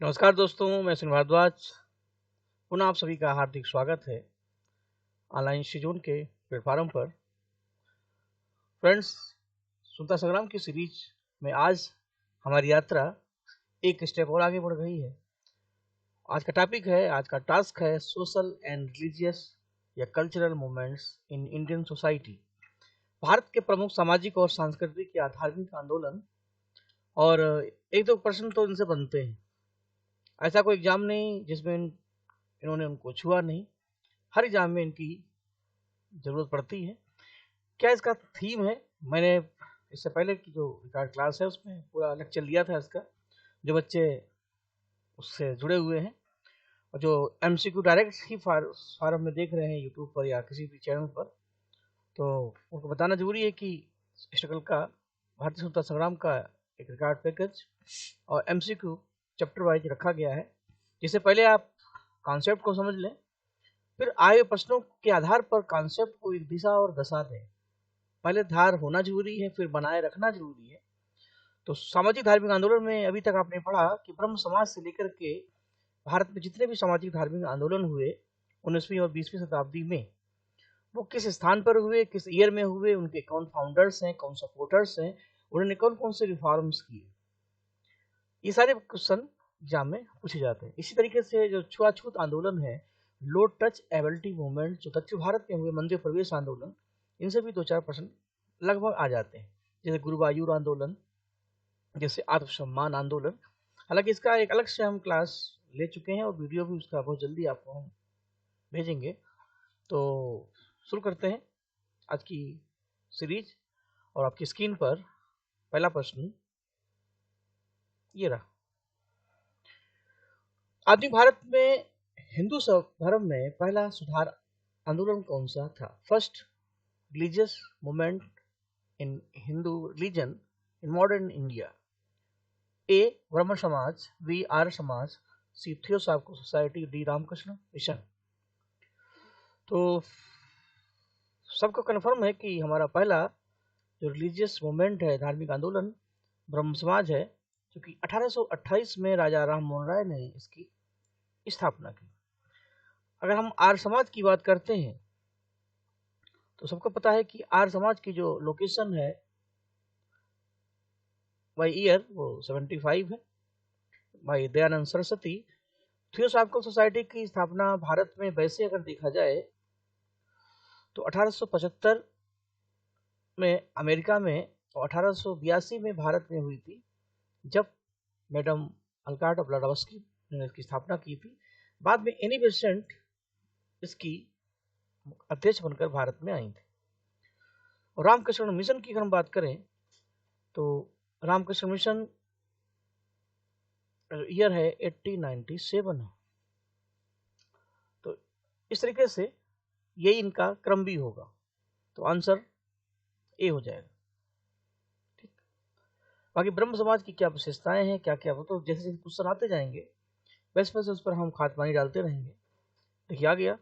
नमस्कार दोस्तों, मैं सुनील भारद्वाज। पुनः आप सभी का हार्दिक स्वागत है ऑनलाइन शिजोन के प्लेटफॉर्म पर। फ्रेंड्स, स्वतंत्रता संग्राम की सीरीज में आज हमारी यात्रा एक स्टेप और आगे बढ़ गई है। आज का टास्क है सोशल एंड रिलीजियस या cultural movements in Indian society. Bharat के प्रमुख सामाजिक और सांस्कृतिक या धार्मिक आंदोलन। और एक दो प्रश्न तो इनसे बनते हैं। ऐसा कोई एग्जाम नहीं जिसमें इन्होंने उनको छुआ नहीं। हर एग्जाम में इनकी जरूरत पड़ती है। क्या इसका थीम है? मैंने इससे पहले की जो रिकॉर्ड क्लास है उसमें पूरा लेक्चर लिया था इसका, जो बच्चे उससे जुड़े हुए हैं और जो एमसीक्यू डायरेक्ट ही फॉरम में देख रहे हैं यूट्यूब पर या किसी भी चैनल पर, तो उनको बताना जरूरी है कि स्ट्रगल का भारतीय स्वतंत्रता संग्राम का एक रिकॉर्ड पैकेज और एमसीक्यू चैप्टर वाइज रखा गया है, जिससे पहले आप कॉन्सेप्ट को समझ लें, फिर आए हुए प्रश्नों के आधार पर कॉन्सेप्ट को एक दिशा और दशा दें। पहले धार होना जरूरी है, फिर बनाए रखना जरूरी है। तो सामाजिक धार्मिक आंदोलन में अभी तक आपने पढ़ा कि ब्रह्म समाज से लेकर के भारत में जितने भी सामाजिक धार्मिक आंदोलन हुए 19वीं और 20वीं शताब्दी में, वो किस स्थान पर हुए, किस ईयर में हुए, उनके कौन फाउंडर्स हैं, कौन सपोर्टर्स हैं, उन्होंने कौन कौन से रिफॉर्म्स किए, ये सारे क्वेश्चन एग्जाम में पूछे जाते हैं। इसी तरीके से जो छुआछूत आंदोलन है, लो टच एबिलिटी मूवमेंट, जो दक्षिण भारत में हुए मंदिर प्रवेश आंदोलन, इनसे भी दो चार प्रश्न लगभग आ जाते हैं। जैसे गुरुवायूर आंदोलन, जैसे आत्मसम्मान आंदोलन। हालांकि इसका एक अलग से हम क्लास ले चुके हैं और वीडियो भी उसका बहुत जल्दी आपको हम भेजेंगे। तो शुरू करते हैं आज की सीरीज। और आपकी स्क्रीन पर पहला प्रश्न ये रहा। आधुनिक भारत में हिंदू धर्म में पहला सुधार आंदोलन कौन सा था? First religious movement in Hindu religion in modern India. A Brahmo Samaj, B Arya Samaj, C theosophical society, D Ramakrishna mission. तो सबको कन्फर्म है कि हमारा पहला जो रिलीजियस मूवमेंट है, धार्मिक आंदोलन, ब्रह्म समाज है, क्योंकि 1828 में राजा राम मोहन राय ने इसकी स्थापना की। अगर हम आर्य समाज की बात करते हैं तो सबको पता है कि आर्य समाज की जो लोकेशन है बाई ईयर वो 75 है, भाई दयानंद सरस्वती। थियोसॉफिकल सोसाइटी की स्थापना भारत में वैसे अगर देखा जाए तो 1875 में अमेरिका में और 1882 में भारत में हुई थी, जब मैडम अल्कार्टा ब्लाडवस्की ने इसकी स्थापना की थी। बाद में एनी बेसेंट इसकी अध्यक्ष बनकर भारत में आई थी। और रामकृष्ण मिशन की अगर हम बात करें तो रामकृष्ण मिशन ईयर है 1897। तो इस तरीके से यही इनका क्रम भी होगा, तो आंसर ए हो जाएगा। ठीक। बाकी ब्रह्म समाज की क्या विशेषताएं हैं, क्या क्या, वो तो जैसे जैसे क्वेश्चन आते जाएंगे वैसे वैसे उस पर हम खाद पानी डालते रहेंगे। देखिए आ गया,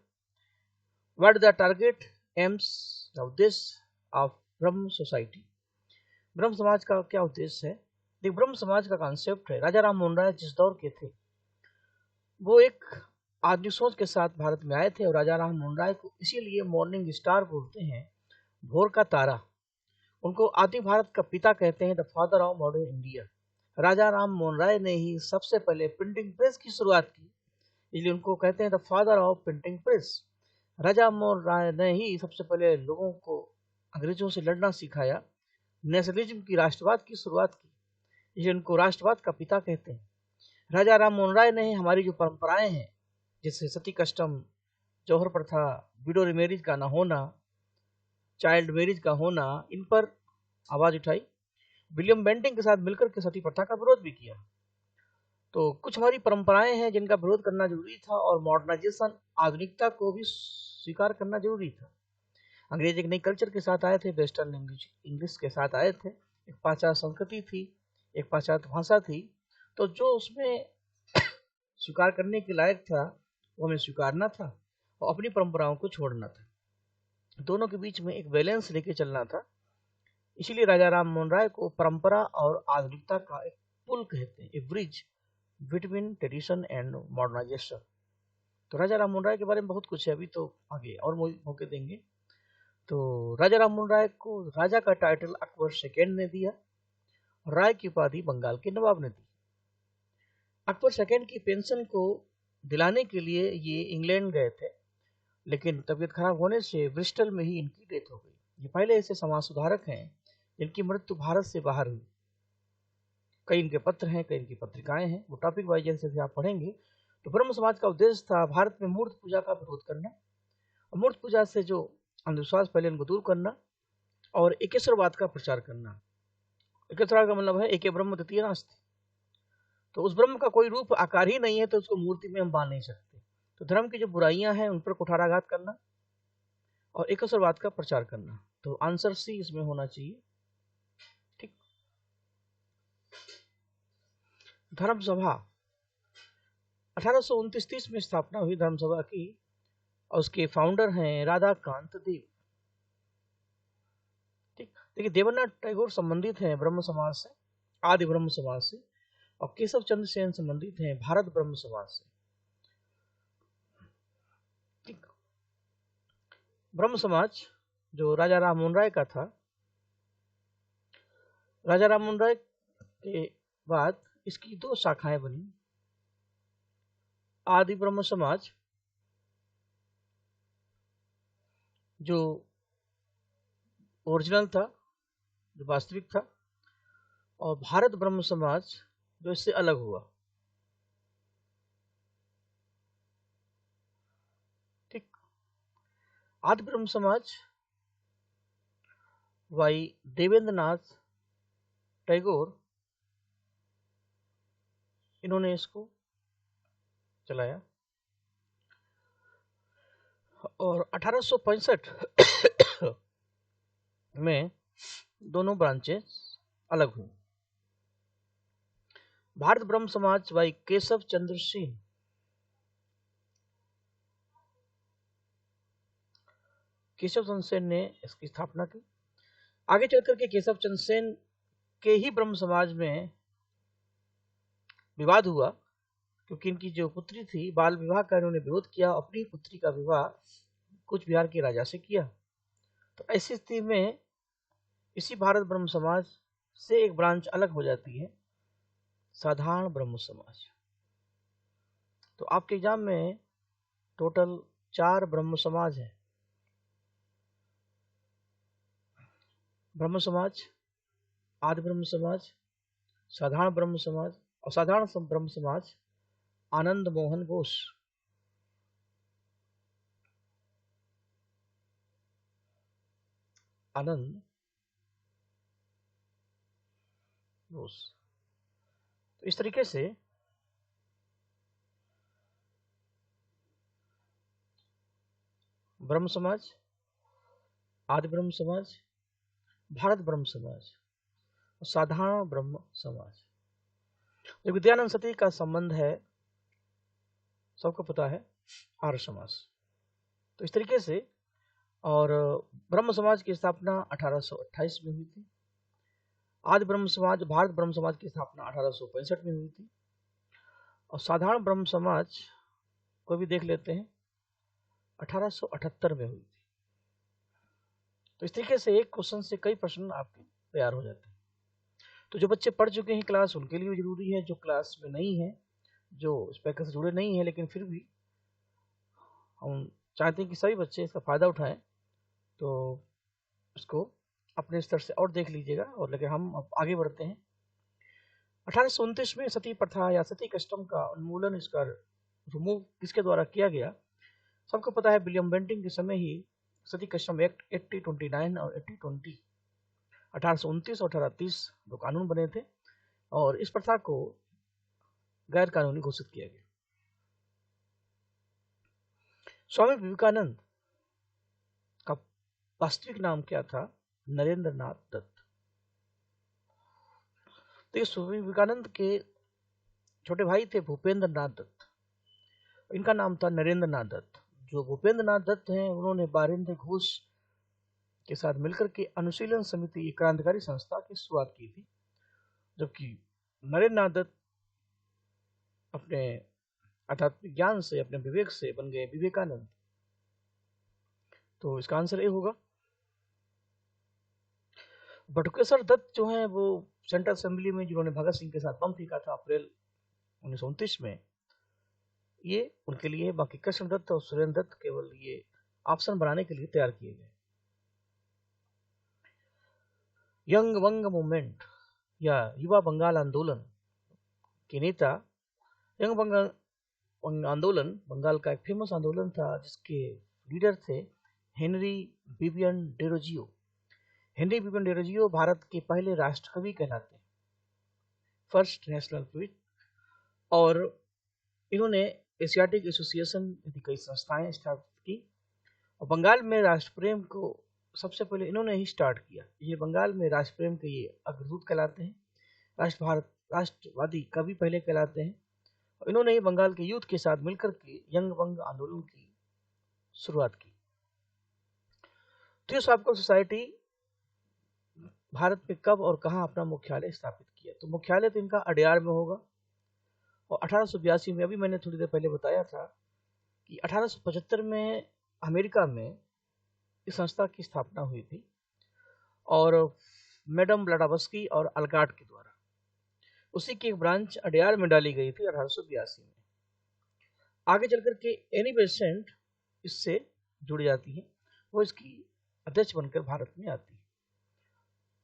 what the target AIIMS the उद्देश्य ऑफ ब्रह्म सोसाइटी। ब्रह्म समाज का क्या उद्देश्य है? देखिए, ब्रह्म समाज का कॉन्सेप्ट है, राजा राम मोहन राय जिस दौर के थे वो एक आधुनिक सोच के साथ भारत में आए थे, और राजा राम मोहन राय को इसीलिए मॉर्निंग स्टार बोलते हैं, भोर का तारा। उनको आधुनिक भारत का पिता कहते हैं, the father of modern India. Raja Ram Mohan Roy ने ही सबसे पहले प्रिंटिंग प्रेस की शुरुआत की, इसलिए उनको कहते हैं the father of printing press. Raja Mohan Roy ने ही सबसे पहले लोगों को अंग्रेजों से लड़ना सिखाया, नेशनलिज्म की, राष्ट्रवाद की शुरुआत की, इसलिए उनको राष्ट्रवाद का पिता कहते हैं। राजा राम मोहन राय ने हमारी जो परंपराएं हैं, जैसे सती कस्टम, जौहर प्रथा, विडो मैरिज का ना होना, चाइल्ड मैरिज का होना, इन पर आवाज उठाई। विलियम बेंटिंग के साथ मिलकर के सती प्रथा का विरोध भी किया। तो कुछ हमारी परंपराएं हैं जिनका विरोध करना जरूरी था, और मॉडर्नाइजेशन, आधुनिकता को भी स्वीकार करना जरूरी था। अंग्रेज एक नई कल्चर के साथ आए थे, वेस्टर्न इंग्लिश के साथ आए थे, एक पाश्चात्य संस्कृति थी, एक पाश्चात्य भाषा थी। तो जो उसमें स्वीकार करने के लायक था वो हमें स्वीकारना था और अपनी परंपराओं को छोड़ना था। दोनों के बीच में एक बैलेंस लेके चलना था। इसीलिए राजा राम मोहन राय को परंपरा और आधुनिकता का एक पुल कहते हैं, एक bridge between tradition and modernisation. तो राजा राममोहन राय के बारे में बहुत कुछ है, अभी तो आगे और मौके देंगे। तो राजा राममोहन राय को राजा का टाइटल अकबर सेकेंड ने दिया, राय की उपाधि बंगाल के नवाब ने दी। अकबर सेकेंड की पेंशन को दिलाने के लिए ये इंग्लैंड गए थे, लेकिन तबीयत खराब होने से ब्रिस्टल में ही इनकी डेथ हो गई। ये पहले ऐसे समाज सुधारक हैं जिनकी मृत्यु भारत से बाहर हुई। कई इनके पत्र हैं, कई इनकी पत्रिकाएं हैं, वो टॉपिक वाइज जैसे आप पढ़ेंगे। तो ब्रह्म समाज का उद्देश्य था भारत में मूर्त पूजा का विरोध करना, और मूर्त पूजा से जो अंधविश्वास पहले इनको दूर करना, और एकेश्वरवाद का प्रचार करना। एकेश्वरवाद का मतलब है एके ब्रह्म द्वितीय नास्ति। तो उस ब्रह्म का कोई रूप आकार ही नहीं है, तो उसको मूर्ति में हम बांध नहीं सकते। तो धर्म की जो बुराइयां हैं उन पर कुठाराघात करना और एकेश्वरवाद का प्रचार करना। तो आंसर सी इसमें होना चाहिए। ठीक। धर्म सभा 1829-30 में स्थापना हुई धर्म सभा की, और उसके फाउंडर हैं राधाकांत देव। ठीक। देखिए, देवेंद्रनाथ टैगोर संबंधित हैं ब्रह्म समाज से, आदि ब्रह्म समाज से, और केशव चंद्र सेन संबंधित हैं भारत ब्रह्म समाज से। ठीक। ब्रह्म समाज जो राजा राममोहन राय का था, राजा राममोहन राय के बाद इसकी दो शाखाएं बनी। आदि ब्रह्म समाज जो ओरिजिनल था, जो वास्तविक था, और भारत ब्रह्म समाज जो इससे अलग हुआ। ठीक। आदि ब्रह्म समाज भाई देवेंद्रनाथ टैगोर, इन्होंने इसको चलाया, और 1865 में दोनों ब्रांचेस अलग हुई। भारत ब्रह्म समाज भाई केशव चंद्र सेन, केशव चंद्र सेन ने इसकी स्थापना की। आगे चलकर के केशव चंद्र सेन के ही ब्रह्म समाज में विवाद हुआ, क्योंकि इनकी जो पुत्री थी, बाल विवाह का इन्होंने विरोध किया, अपनी पुत्री का विवाह कुछ बिहार के राजा से किया। तो ऐसी स्थिति में इसी भारत ब्रह्म समाज से एक ब्रांच अलग हो जाती है, साधारण ब्रह्म समाज। तो आपके एग्जाम में टोटल 4 ब्रह्म समाज है। ब्रह्म समाज, आदि ब्रह्म समाज, साधारण ब्रह्म समाज, और साधारण ब्रह्म समाज आनंद मोहन बोस। आनंद बोस। तो इस तरीके से ब्रह्म समाज, आदि ब्रह्म समाज, भारत ब्रह्म समाज और साधारण ब्रह्म समाज। जो विद्यानंद सती का संबंध है, सबको पता है, आर्य समाज। तो इस तरीके से, और ब्रह्म समाज की स्थापना 1828 में हुई थी। आदि ब्रह्म समाज, भारत ब्रह्म समाज की स्थापना 1865 में हुई थी, और साधारण ब्रह्म समाज को भी देख लेते हैं, 1878 में हुई थी। तो इस तरीके से एक क्वेश्चन से कई प्रश्न आपके तैयार हो जाते हैं। तो जो बच्चे पढ़ चुके हैं क्लास, उनके लिए भी जरूरी है, जो क्लास में नहीं है, जो इस पैकेज से जुड़े नहीं है, लेकिन फिर भी हम चाहते हैं कि सभी बच्चे इसका फायदा उठाएं, तो इसको अपने स्तर से और देख लीजिएगा। और लेकिन हम अब आगे बढ़ते हैं। 1829 में सती प्रथा या सती कस्टम का उन्मूलन, इसका रिमूव किसके द्वारा किया गया? सबको पता है, विलियम बेंटिंग के समय ही सती कस्टम एक्ट 1829 और 1820, 1829 और 1830 दो कानून बने थे, और इस प्रथा को गैर कानूनी घोषित किया गया। स्वामी विवेकानंद का वास्तविक नाम क्या था? नरेंद्र नाथ दत्त। तो ये स्वामी विवेकानंद के छोटे भाई थे भूपेंद्र नाथ दत्त, इनका नाम था नरेंद्र नाथ दत्त। जो भूपेंद्र नाथ दत्त हैं, उन्होंने बारिंद्र घोष के साथ मिलकर के अनुशीलन समिति, एक क्रांतिकारी संस्था की शुरुआत की थी, जबकि नरेंद्र नाथ दत्त अपने आध्यात्मिक ज्ञान से, अपने विवेक से बन गए विवेकानंद। तो इसका आंसर ए होगा। बटुकेश्वर दत्त जो हैं वो सेंट्रल असेंबली में जिन्होंने भगत सिंह के साथ बम फेंका था अप्रैल 1929 में, ये उनके लिए। बाकी कृष्ण दत्त और सुरेंद्र दत्त केवल ये ऑप्शन बनाने के लिए तैयार किए गए। यंग वंग मूवमेंट या युवा बंगाल आंदोलन के नेता। यंग बंगाल आंदोलन बंगाल का एक फेमस आंदोलन था जिसके लीडर थे हेनरी बिबियन डेरोजियो। हेनरी बिबियन डेरोजियो भारत के पहले राष्ट्रकवि कहलाते हैं, फर्स्ट नेशनल पोइट। और इन्होंने एशियाटिक एसोसिएशन की कई संस्थाएं स्थापित की और बंगाल में राष्ट्रप्रेम को सबसे पहले इन्होंने ही स्टार्ट किया। ये बंगाल में राष्ट्रप्रेम के ये अग्रदूत कहलाते हैं, राष्ट्रवादी कवि पहले कहलाते हैं। और इन्होंने ही बंगाल के यूथ के साथ मिलकर के यंग वंग आंदोलन की शुरुआत की। थियोसॉफिकल सोसाइटी भारत में कब और कहां अपना मुख्यालय स्थापित किया? तो मुख्यालय तो इनका अडयार में होगा। और 1882 में, अभी मैंने थोड़ी देर पहले बताया था कि 1875 में अमेरिका में इस संस्था की स्थापना हुई थी और मैडम ब्लाडावस्की और अलगाट के द्वारा। उसी की एक ब्रांच अडयार में डाली गई थी 1882 में। आगे चलकर के एनी बेसेंट इससे जुड़ जाती है, वो इसकी अध्यक्ष बनकर भारत में आती है।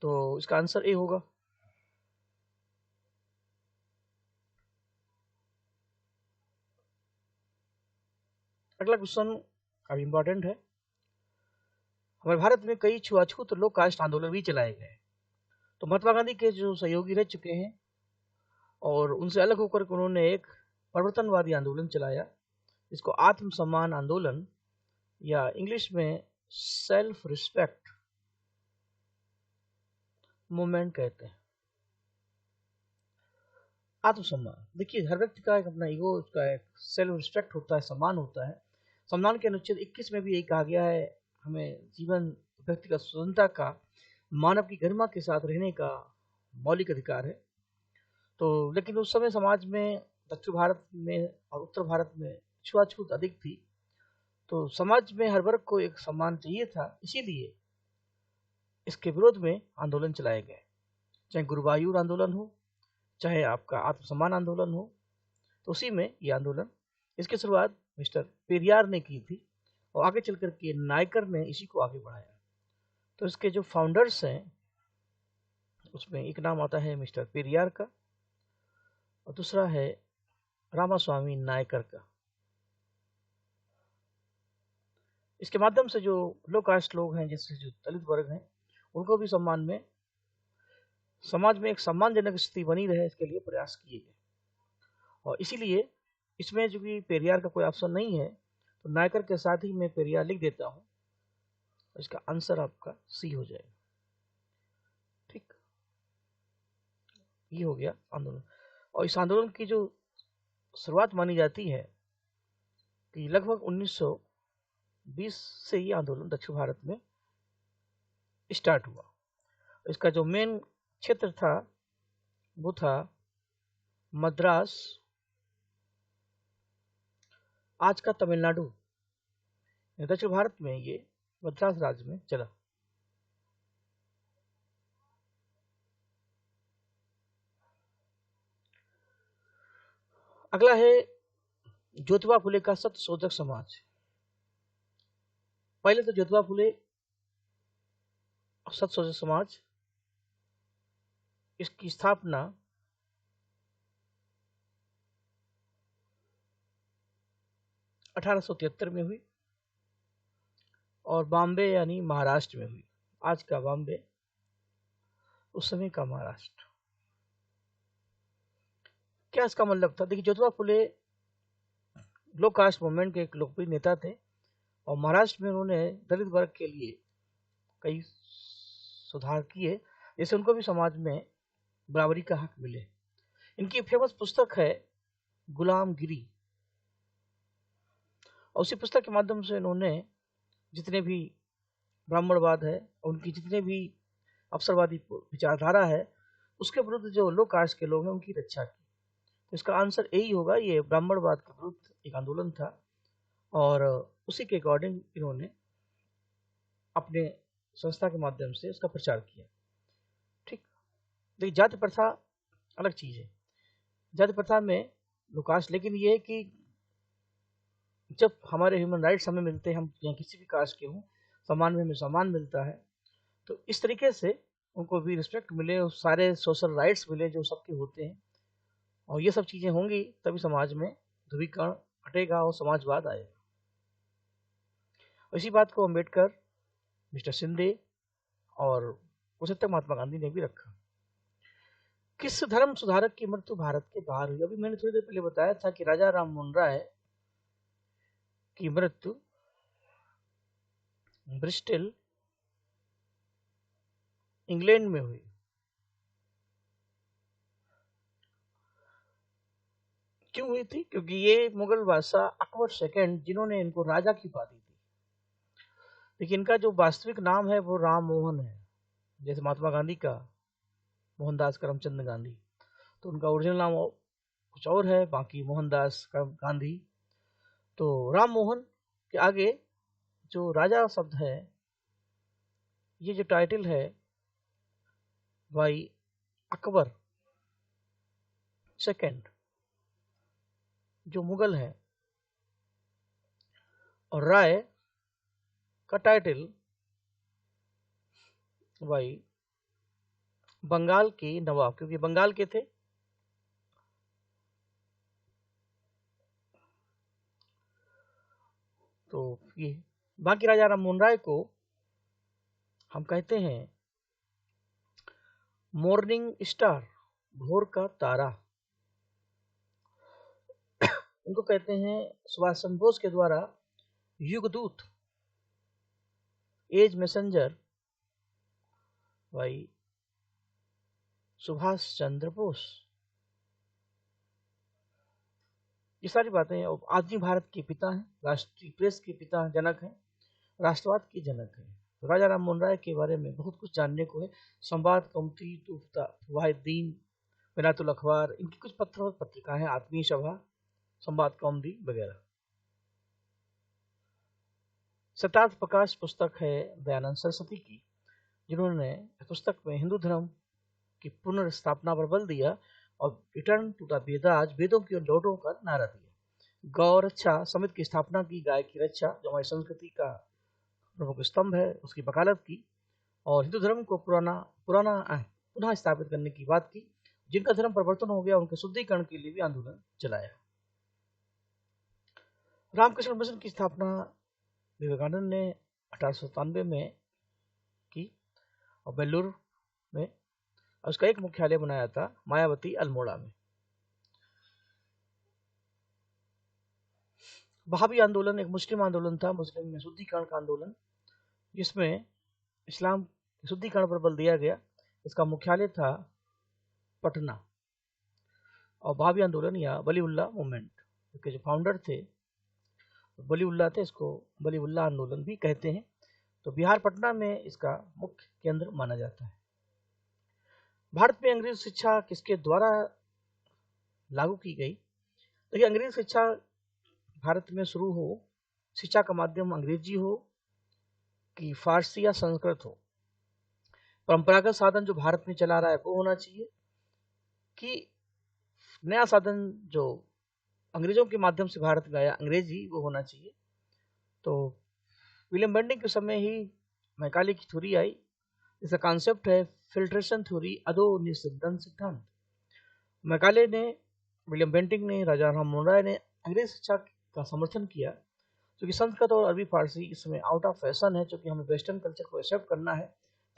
तो इसका आंसर ए होगा। अगला क्वेश्चन काफी इंपॉर्टेंट है। हमारे भारत में कई छुआछूत लोक कास्ट आंदोलन भी चलाए गए। तो महात्मा गांधी के जो सहयोगी रह चुके हैं और उनसे अलग होकर उन्होंने एक परिवर्तनवादी आंदोलन चलाया, इसको आत्मसम्मान आंदोलन या इंग्लिश में सेल्फ रिस्पेक्ट मूवमेंट कहते हैं। आत्मसम्मान, देखिए हर व्यक्ति का एक अपना ईगो, उसका एक सेल्फ रिस्पेक्ट होता है, सम्मान होता है। सम्मान के अनुच्छेद 21 में भी यही कहा गया है, हमें जीवन, व्यक्ति का स्वतंत्रता का, मानव की गरिमा के साथ रहने का मौलिक अधिकार है। तो लेकिन उस समय समाज में दक्षिण भारत में और उत्तर भारत में छुआछूत अधिक थी, तो समाज में हर वर्ग को एक सम्मान चाहिए था, इसीलिए इसके विरोध में आंदोलन चलाए गए। चाहे गुरुवायूर आंदोलन हो, चाहे आपका आत्मसम्मान आंदोलन हो, तो उसी में ये आंदोलन, इसकी शुरुआत मिस्टर पेरियार ने की थी और आगे चल करके नायकर ने इसी को आगे बढ़ाया। तो इसके जो फाउंडर्स हैं उसमें एक नाम आता है मिस्टर पेरियार का और दूसरा है रामास्वामी नायकर का। इसके माध्यम से जो लो कास्ट लोग हैं, जैसे जो दलित वर्ग हैं, उनको भी सम्मान में, समाज में एक सम्मानजनक स्थिति बनी रहे, इसके लिए प्रयास किए गए। और इसीलिए इसमें जो कि पेरियार का कोई ऑप्शन नहीं है, तो नायकर के साथ ही मैं पेरियार लिख देता हूं। इसका आंसर आपका सी हो जाएगा। ठीक, ये हो गया आंदोलन। और इस आंदोलन की जो शुरुआत मानी जाती है कि लगभग 1920 से ये आंदोलन दक्षिण भारत में स्टार्ट हुआ। इसका जो मेन क्षेत्र था वो था मद्रास, आज का तमिलनाडु, दक्षिण भारत में ये मद्रास राज्य में चला। अगला है ज्योतिबा फुले का सत्यशोधक समाज। पहले तो ज्योतिबा फुले सत्यशोधक समाज, इसकी स्थापना 1873 में हुई और बॉम्बे यानी महाराष्ट्र में हुई। आज का बॉम्बे, उस समय का महाराष्ट्र। क्या इसका मतलब था? देखिए, ज्योतिबा फुले लो कास्ट मूवमेंट के एक लोकप्रिय नेता थे और महाराष्ट्र में उन्होंने दलित वर्ग के लिए कई सुधार किए, जैसे उनको भी समाज में बराबरी का हक मिले। इनकी फेमस पुस्तक है गुलामगिरी और उसी पुस्तक के माध्यम से इन्होंने जितने भी ब्राह्मणवाद है, उनकी जितने भी अवसरवादी विचारधारा है, उसके विरुद्ध जो लो कास्ट के लोग हैं उनकी रक्षा की। इसका आंसर यही होगा, ये ब्राह्मणवाद के विरुद्ध एक आंदोलन था और उसी के अकॉर्डिंग इन्होंने अपने संस्था के माध्यम से उसका प्रचार किया। ठीक। देखिए, जाति प्रथा अलग चीज है। जाति प्रथा में लुकास, लेकिन ये है कि जब हमारे ह्यूमन राइट्स हमें मिलते हैं, हम या किसी भी कास्ट के हों, समान में हमें सम्मान मिलता है, तो इस तरीके से उनको भी रिस्पेक्ट मिले और सारे सोशल राइट्स मिले जो सबके होते हैं, और ये सब चीज़ें होंगी तभी समाज में ध्रुवीकरण हटेगा और समाजवाद आएगा। इसी बात को अम्बेडकर, मिस्टर शिंदे और उस तक महात्मा गांधी ने भी रखा। किस धर्म सुधारक की मृत्यु भारत के बाहर हुई? अभी मैंने थोड़ी देर पहले बताया था कि राजा राम मोहन राय की मृत्यु ब्रिस्टल, इंग्लैंड में हुई। क्यों हुई थी? क्योंकि ये मुगल बादशाह अकबर सेकंड, जिन्होंने इनको राजा की उपाधि दी, लेकिन इनका जो वास्तविक नाम है वो राम मोहन है, जैसे महात्मा गांधी का मोहनदास करमचंद गांधी, तो उनका ओरिजिनल नाम कुछ और है, बाकी मोहनदास गांधी। तो राम मोहन के आगे जो राजा शब्द है, ये जो टाइटल है भाई अकबर सेकंड जो मुगल है, और राय का टाइटल भाई बंगाल के नवाब, क्योंकि बंगाल के थे। तो ये बाकी राजा राम मोहन राय को हम कहते हैं मॉर्निंग स्टार, भोर का तारा। उनको कहते हैं सुभाष चंद्र बोस के द्वारा युगदूत, एज मैसेंजर भाई सुभाष चंद्र बोस। ये सारी बातें आधुनिक भारत के पिता हैं, राष्ट्रीय प्रेस के पिता जनक हैं, राष्ट्रवाद के जनक हैं। तो राजा राम मोहन राय के बारे में बहुत कुछ जानने को है। संवाद, कौमुदी, वाहिदीन, बिनातुल अखबार, इनकी कुछ पत्रिकाएं हैं, आत्मीय सभा, संवाद कौमुदी वगैरह। शताब्द प्रकाश पुस्तक है दयानंद सरस्वती की, जिन्होंने पुस्तक में हिंदू धर्म की पुनर्स्थापना पर बल दिया और रिटर्न टू द वेदास, वेदों की ओर लौटो का नारा दिया। गौ रक्षा समिति की स्थापना की, गाय की रक्षा जो हमारी संस्कृति का प्रमुख स्तंभ है उसकी वकालत की, और हिंदू धर्म को पुनः स्थापित करने की बात की। जिनका धर्म परिवर्तन हो गया उनके शुद्धिकरण के लिए भी आंदोलन चलाया। रामकृष्ण मिशन की स्थापना विवेकानंद ने 1897 में की और बेलूर में, और उसका एक मुख्यालय बनाया था मायावती अल्मोड़ा में। वहाबी आंदोलन एक मुस्लिम आंदोलन था, मुस्लिम में शुद्धिकरण का आंदोलन, जिसमें इस्लाम शुद्धिकरण पर बल दिया गया। इसका मुख्यालय था पटना। और वहाबी आंदोलन या वलीउल्लाह मूवमेंट के जो फाउंडर थे वलीउल्लाह थे, इसको वलीउल्लाह आंदोलन भी कहते हैं। तो बिहार पटना में इसका मुख्य केंद्र माना जाता है। भारत में अंग्रेजी शिक्षा किसके द्वारा लागू की गई? देखिए, अंग्रेजी शिक्षा भारत में शुरू हो, शिक्षा का माध्यम अंग्रेजी हो कि फारसी या संस्कृत हो, परंपरागत साधन जो भारत में चला रहा है वो होना चाहिए कि नया साधन जो अंग्रेजों के माध्यम से भारत में आया अंग्रेजी, वो होना चाहिए। तो विलियम बेंटिंग के समय ही मैकाले की थ्योरी आई। इसका कॉन्सेप्ट है फिल्ट्रेशन थ्योरी, अधो निस्सिंदन सिद्धांत। मैकाले ने, विलियम बेंटिंग ने, राजा राम मोहन राय ने अंग्रेज शिक्षा का समर्थन किया, क्योंकि संस्कृत और अरबी फारसी इसमें आउट ऑफ फैशन है, क्योंकि हमें वेस्टर्न कल्चर को एक्सेप्ट करना है,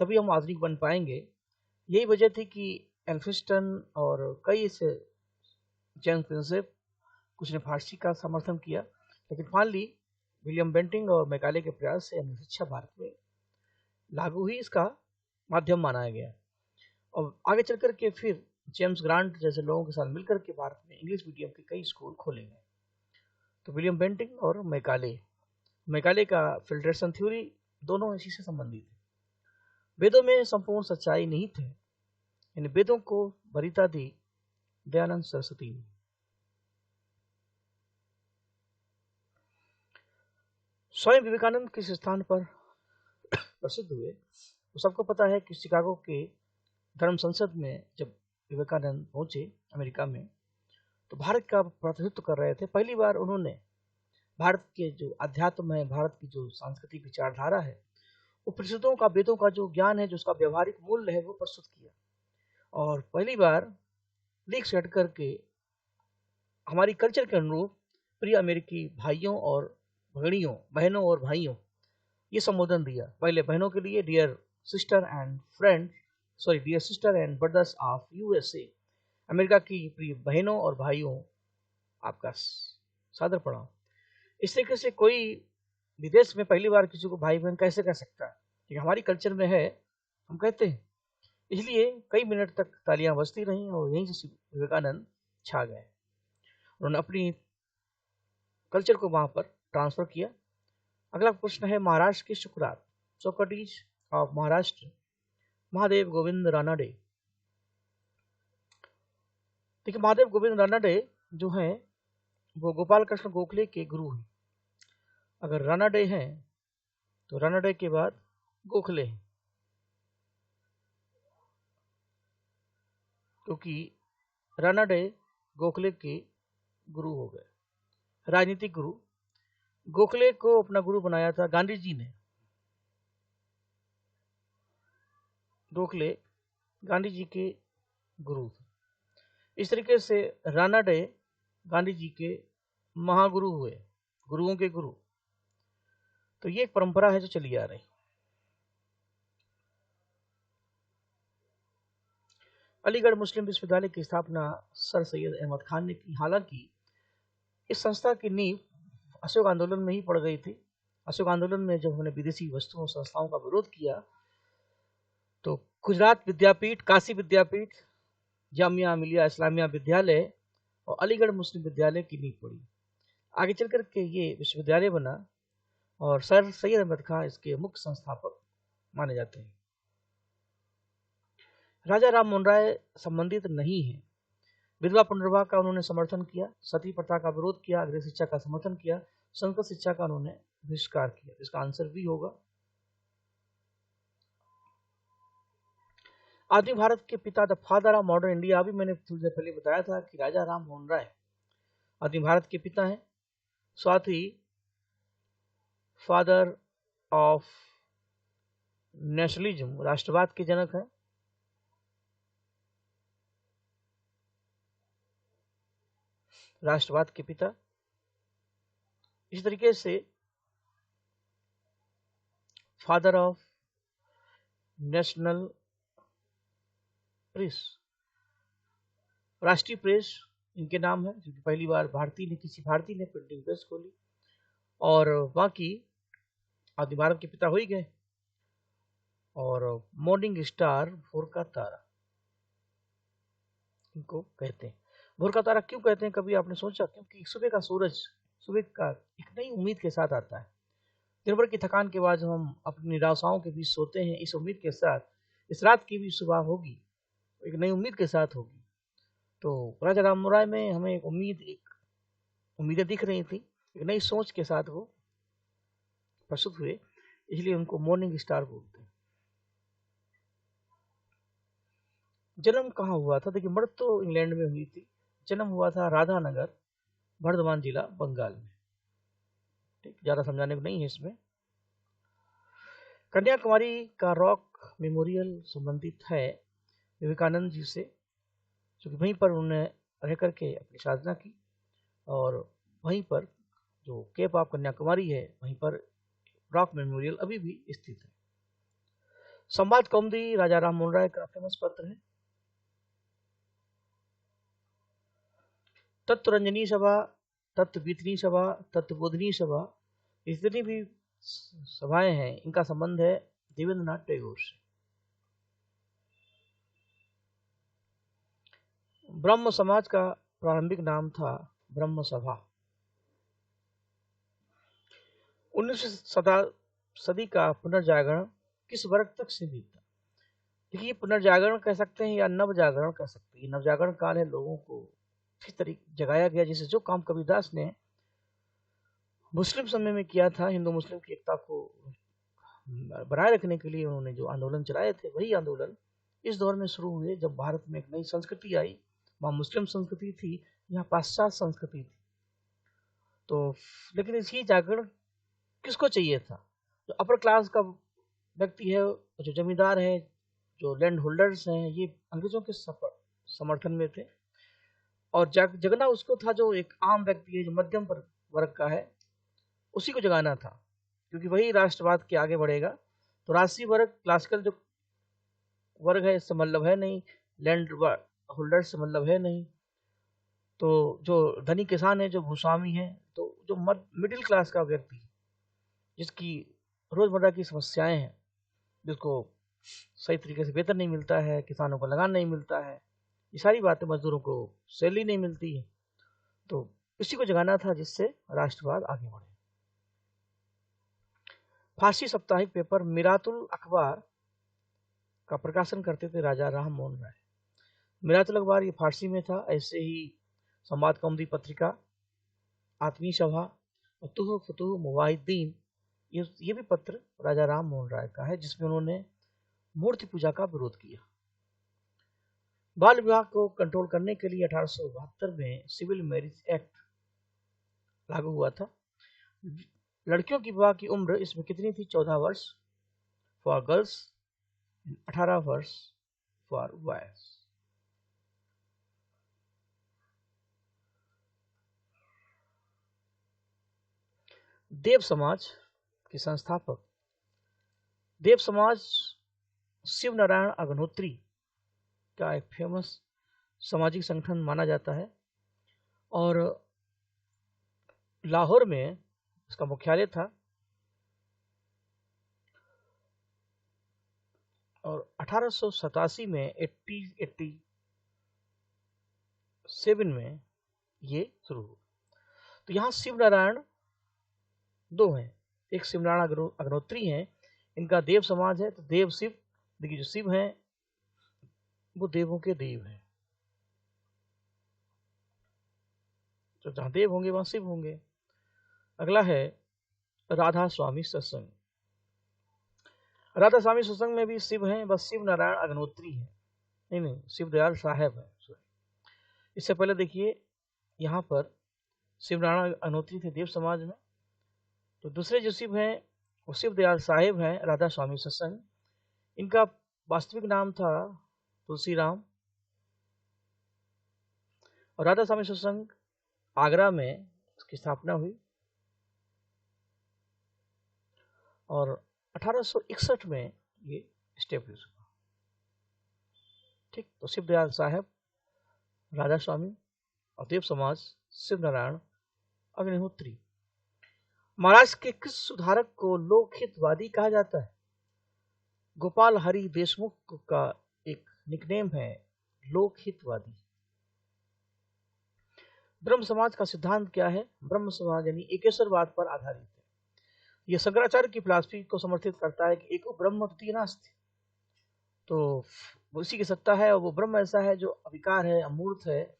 तभी हम आधुनिक बन पाएंगे। यही वजह थी कि एल्फिस्टन और कई से जेम्स प्रिंसेप, कुछ ने फारसी का समर्थन किया, लेकिन फाइनली विलियम बेंटिंग और मैकाले के प्रयास से अंग्रेजी शिक्षा भारत में लागू हुई, इसका माध्यम माना गया। और आगे चल कर के फिर जेम्स ग्रांट जैसे लोगों के साथ मिलकर के भारत में इंग्लिश मीडियम के कई स्कूल खोले गए। तो विलियम बेंटिंग और मैकाले का फिल्ट्रेशन थ्योरी दोनों इसी से संबंधित है। वेदों में संपूर्ण सच्चाई नहीं थे, इन वेदों को वरीयता दी दयानंद सरस्वती ने। स्वयं विवेकानंद किस स्थान पर प्रसिद्ध हुए, तो सबको पता है कि शिकागो के धर्म संसद में जब विवेकानंद पहुंचे अमेरिका में, तो भारत का प्रतिनिधित्व कर रहे थे। पहली बार उन्होंने भारत के जो अध्यात्म है, भारत की जो सांस्कृतिक विचारधारा है, उपनिषदों का, वेदों का जो ज्ञान है, जो उसका व्यवहारिक मूल्य है, वो प्रस्तुत किया। और पहली बार लीक से हट करके हमारी कल्चर के अनुरूप प्रिय अमेरिकी भाइयों और भगड़ियों, बहनों और भाइयों, ये संबोधन दिया। पहले बहनों के लिए dear sister and friend, sorry dear sister and brothers of USA, America की प्रिय बहनों और भाइयों, आपका सादर प्रणाम। इस तरीके से कोई विदेश में पहली बार किसी को भाई बहन कैसे कह सकता है, क्योंकि हमारी कल्चर में है, हम कहते हैं। इसलिए कई मिनट तक तालियां बजती रहीं और यहीं से विवेकानंद छा गए। उन्होंने अपनी कल्चर को वहां पर ट्रांसफर किया। अगला प्रश्न है महाराष्ट्र की शुक्रात, सोक्रेटिस ऑफ महाराष्ट्र, महादेव गोविंद रानाडे। देखिए, महादेव गोविंद रानाडे जो हैं वो गोपाल कृष्ण गोखले के गुरु हैं। अगर रानाडे हैं तो रानाडे के बाद गोखले हैं, क्योंकि रानाडे गोखले के गुरु हो गए, राजनीतिक गुरु। गोखले को अपना गुरु बनाया था गांधी जी ने। गोखले गांधी जी के गुरु थे। इस तरीके से रानाडे गांधी जी के महागुरु हुए, गुरुओं के गुरु। तो ये एक परंपरा है जो चली आ रही। अलीगढ़ मुस्लिम विश्वविद्यालय की स्थापना सर सैयद अहमद खान ने की। हालांकि इस संस्था की नींव अशोक आंदोलन में ही पड़ गई थी। अशोक आंदोलन में जब उन्होंने विदेशी वस्तुओं संस्थाओं का विरोध किया, तो गुजरात विद्यापीठ, काशी विद्यापीठ, जामिया मिलिया इस्लामिया विद्यालय और अलीगढ़ मुस्लिम विद्यालय की नींव पड़ी। आगे चलकर के ये विश्वविद्यालय बना और सर सैयद अहमद खान इसके मुख्य संस्थापक माने जाते हैं। राजा राम मोहन राय संबंधित नहीं है। विधवा पुनर्विवाह का उन्होंने समर्थन किया, सती प्रथा का विरोध किया, गृह शिक्षा का समर्थन किया, संस्कृत शिक्षा का उन्होंने बहिष्कार किया। इसका आंसर भी होगा। आधुनिक भारत के पिता, the father of modern India, अभी मैंने थोड़ी देर पहले बताया था कि राजा राम मोहन राय आधुनिक भारत के पिता हैं, साथ ही फादर ऑफ नेशनलिज्म, राष्ट्रवाद के जनक हैं। राष्ट्रवाद के पिता। इस तरीके से फादर ऑफ नेशनल प्रेस, राष्ट्रीय प्रेस इनके नाम है, क्योंकि पहली बार किसी भारतीय ने प्रिंटिंग प्रेस खोली। और बाकी आदि भारत के पिता हो ही गए। और मॉर्निंग स्टार, भोर का तारा, इनको कहते हैं। भोर का तारा क्यों कहते हैं, कभी आपने सोचा? क्योंकि सुबह का सूरज सुबह का एक नई उम्मीद के साथ आता है। दिन भर की थकान के बाद जब हम अपनी निराशाओं के बीच सोते हैं, इस उम्मीद के साथ इस रात की भी सुबह होगी, एक नई उम्मीद के साथ होगी। तो राजा राम मोहन राय में हमें एक उम्मीदें दिख रही थी, एक नई सोच के साथ वो प्रस्तुत हुए, इसलिए उनको मॉर्निंग स्टार बोलते हैं। जन्म कहाँ हुआ था? देखिए, मृत्यु तो इंग्लैंड में हुई थी, जन्म हुआ था राधानगर, बर्धमान जिला, बंगाल में। ठीक, ज्यादा समझाने को नहीं है इसमें। कन्याकुमारी का रॉक मेमोरियल संबंधित है विवेकानंद जी से, क्योंकि वहीं पर उन्होंने रह करके अपनी साधना की और वहीं पर जो केप ऑफ कन्याकुमारी है, वहीं पर रॉक मेमोरियल अभी भी स्थित है। संवाद कौमुदी राजा राम मोहन राय का फेमस पत्र है। तत्वरंजनी सभा, तत्ववीतनी सभा, तत्वबोधनी सभा, जितनी भी सभाएं हैं, इनका संबंध है देवेंद्रनाथ टैगोर से। ब्रह्म समाज का प्रारंभिक नाम था ब्रह्म सभा। 19वीं सदी का पुनर्जागरण किस वर्ग तक सीमित था? देखिए, पुनर्जागरण कह सकते हैं या नवजागरण कह सकते हैं। नवजागरण काल है, लोगों को इस तरीके जगाया गया, जैसे जो काम कबीरदास ने मुस्लिम समय में किया था। हिंदू मुस्लिम की एकता को बनाए रखने के लिए उन्होंने जो आंदोलन चलाए थे, वही आंदोलन इस दौर में शुरू हुए जब भारत में एक नई संस्कृति आई। वहाँ मुस्लिम संस्कृति थी, यहाँ पाश्चात्य संस्कृति थी। तो लेकिन इसी जागरण किसको चाहिए था? जो अपर क्लास का व्यक्ति है, जो जमींदार है, जो लैंड होल्डर्स हैं, ये अंग्रेजों के समर्थन में थे। और जगना उसको था जो एक आम व्यक्ति है, जो मध्यम वर्ग का है, उसी को जगाना था, क्योंकि वही राष्ट्रवाद के आगे बढ़ेगा। तो राष्ट्रीय वर्ग, क्लासिकल जो वर्ग है, इससे मतलब है नहीं, लैंड होल्डर से मतलब है नहीं। तो जो धनी किसान है, जो भूस्वामी है, तो जो मिडिल क्लास का व्यक्ति, जिसकी रोजमर्रा की समस्याएं हैं, जिसको सही तरीके से वेतन नहीं मिलता है, किसानों को लगान नहीं मिलता है, ये सारी बातें, मजदूरों को सैलरी नहीं मिलती है, तो इसी को जगाना था जिससे राष्ट्रवाद आगे बढ़े। फारसी साप्ताहिक पेपर मिरातुल अखबार का प्रकाशन करते थे राजा राम मोहन राय। मिरातुल अखबार ये फारसी में था। ऐसे ही संवाद कौमुदी पत्रिका, आत्मीय सभा, फतुह फतुह मुवाहिद्दीन, ये भी पत्र राजा राम मोहन राय का है, जिसमें उन्होंने मूर्ति पूजा का विरोध किया। बाल विवाह को कंट्रोल करने के लिए 1872 में सिविल मैरिज एक्ट लागू हुआ था। लड़कियों की विवाह की उम्र इसमें कितनी थी? 14 वर्ष फॉर गर्ल्स, 18 वर्ष फॉर बॉयज। देव समाज के संस्थापक, देव समाज शिव नारायण अग्निहोत्री का एक फेमस सामाजिक संगठन माना जाता है, और लाहौर में इसका मुख्यालय था। और 1887 में 1887 में ये शुरू हुआ। तो यहाँ शिव नारायण दो हैं, एक शिव नारायण अग्निहोत्री हैं, इनका देव समाज है। तो देव शिव, देखिए जो शिव हैं वो देवों के देव हैं, तो जहां देव होंगे वहां शिव होंगे। अगला है राधा स्वामी सत्संग। राधा स्वामी सत्संग में भी शिव हैं, बस शिव नारायण अग्निहोत्री है, नहीं, शिव दयाल साहेब है। इससे पहले देखिए यहाँ पर शिव नारायण अग्निहोत्री थे देव समाज में, तो दूसरे जो शिव हैं वो शिव दयाल साहेब हैं, राधा स्वामी सत्संग। इनका वास्तविक नाम था तुलसीराम। और राधा स्वामी सत्संग आगरा में इसकी स्थापना हुई, और 1861 में ये स्टेब्लिश हुआ। ठीक, तो शिव दयाल साहेब, राधा स्वामी और देव समाज शिव नारायण अग्निहोत्री। महाराष्ट्र के किस सुधारक को लोकहितवादी कहा जाता है? गोपाल हरि देशमुख का एक निकनेम है लोकहितवादी। ब्रह्म समाज का सिद्धांत क्या है? ब्रह्म समाज यानी एकेश्वरवाद पर आधारित है। यह शंकराचार्य की फिलॉसफी को समर्थित करता है कि एको ब्रह्म द्वितीय नास्ति। तो उसी की सत्ता है, और वो ब्रह्म ऐसा है जो अविकार है, अमूर्त है,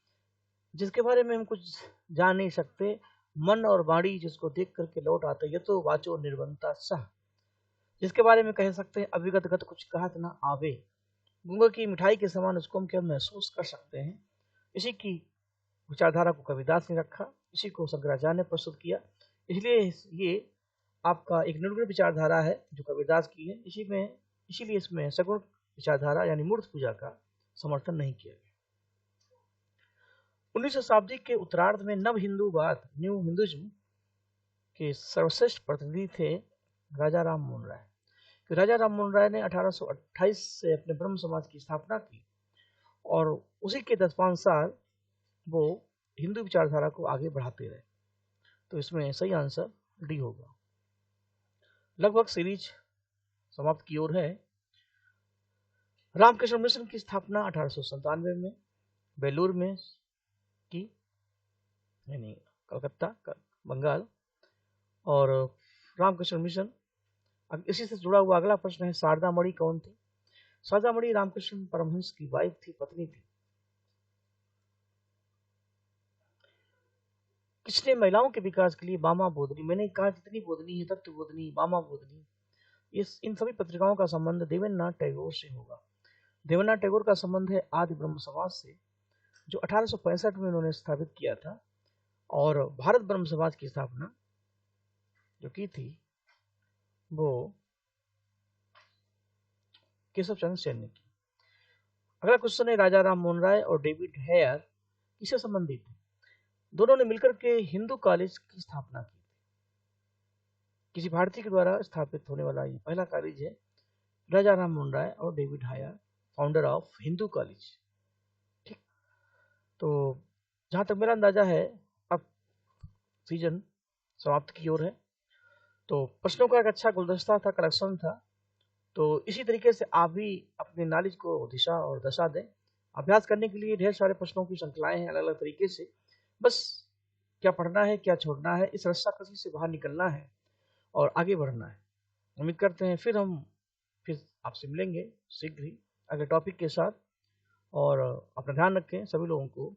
जिसके बारे में हम कुछ जान नहीं सकते। मन और वाणी जिसको देख करके लौट आते, ये तो वाचो निर्बंधता सह, जिसके बारे में कह सकते हैं अविगत गत कुछ कहत ना आवे। गूंगे की मिठाई के समान उसको हम क्या महसूस कर सकते हैं। इसी की विचारधारा को कबीरदास ने रखा, इसी को शंकराचार्य ने प्रस्तुत किया। इसलिए ये आपका एक निर्गुण विचारधारा है जो कबीरदास की है। इसीलिए इसमें सगुण विचारधारा यानी मूर्त पूजा का समर्थन नहीं किया गया। 19वीं शताब्दी के उत्तरार्ध में नव हिंदूवाद, न्यू हिंदुइज्म के सर्वश्रेष्ठ प्रतिनिधि थे राजा राम मोहन राय। राजा राम मोहन राय ने 1828 से अपने ब्रह्म समाज की स्थापना की, और उसी के 10-5 साल वो हिंदू विचारधारा को आगे बढ़ाते रहे। तो इसमें सही आंसर डी होगा। लगभग सीरीज समाप्त की ओर है। रामकृष्ण मिशन की स्थापना 1897 में बेलूर में की, यानी कलकत्ता बंगाल। और रामकृष्ण मिशन, इसी से जुड़ा हुआ अगला प्रश्न है, शारदा मणि कौन थी? शारदा मणि रामकृष्ण परमहंस की वाइफ थी, पत्नी थी। किसने महिलाओं के विकास के लिए मामा बोधनी, मैंने कहा जितनी बोधनी है तत्व बोधनी, मामा बोधनी, इस इन सभी पत्रिकाओं का संबंध देवेंद्रनाथ टैगोर से होगा। देवेंद्रनाथ टैगोर का संबंध है आदि ब्रह्म समाज से, जो 1865 में उन्होंने स्थापित किया था। और भारत ब्रह्म समाज की स्थापना जो की थी वो केशव चंद्र सेन ने की। अगला क्वेश्चन है, राजा राम मोहन राय और डेविड हेयर किससे संबंधित है? दोनों ने मिलकर के हिंदू कॉलेज की स्थापना की। किसी भारतीय के द्वारा स्थापित होने वाला ये पहला कॉलेज है। राजा राम मोहन राय और David Hare, founder of Hindu College. ठीक, तो जहां तक मेरा अंदाजा है अब सीजन समाप्त की ओर है। तो प्रश्नों का एक अच्छा गुलदस्ता था, कलेक्शन था। तो इसी तरीके से आप भी अपने नॉलेज को दिशा और दशा दें। अभ्यास करने के लिए ढेर सारे प्रश्नों की श्रृंखलाएं हैं अलग अलग तरीके से। बस क्या पढ़ना है, क्या छोड़ना है, इस रस्साकसी से बाहर निकलना है और आगे बढ़ना है। उम्मीद करते हैं फिर आपसे मिलेंगे शीघ्र ही अगले टॉपिक के साथ। और अपना ध्यान रखें, सभी लोगों को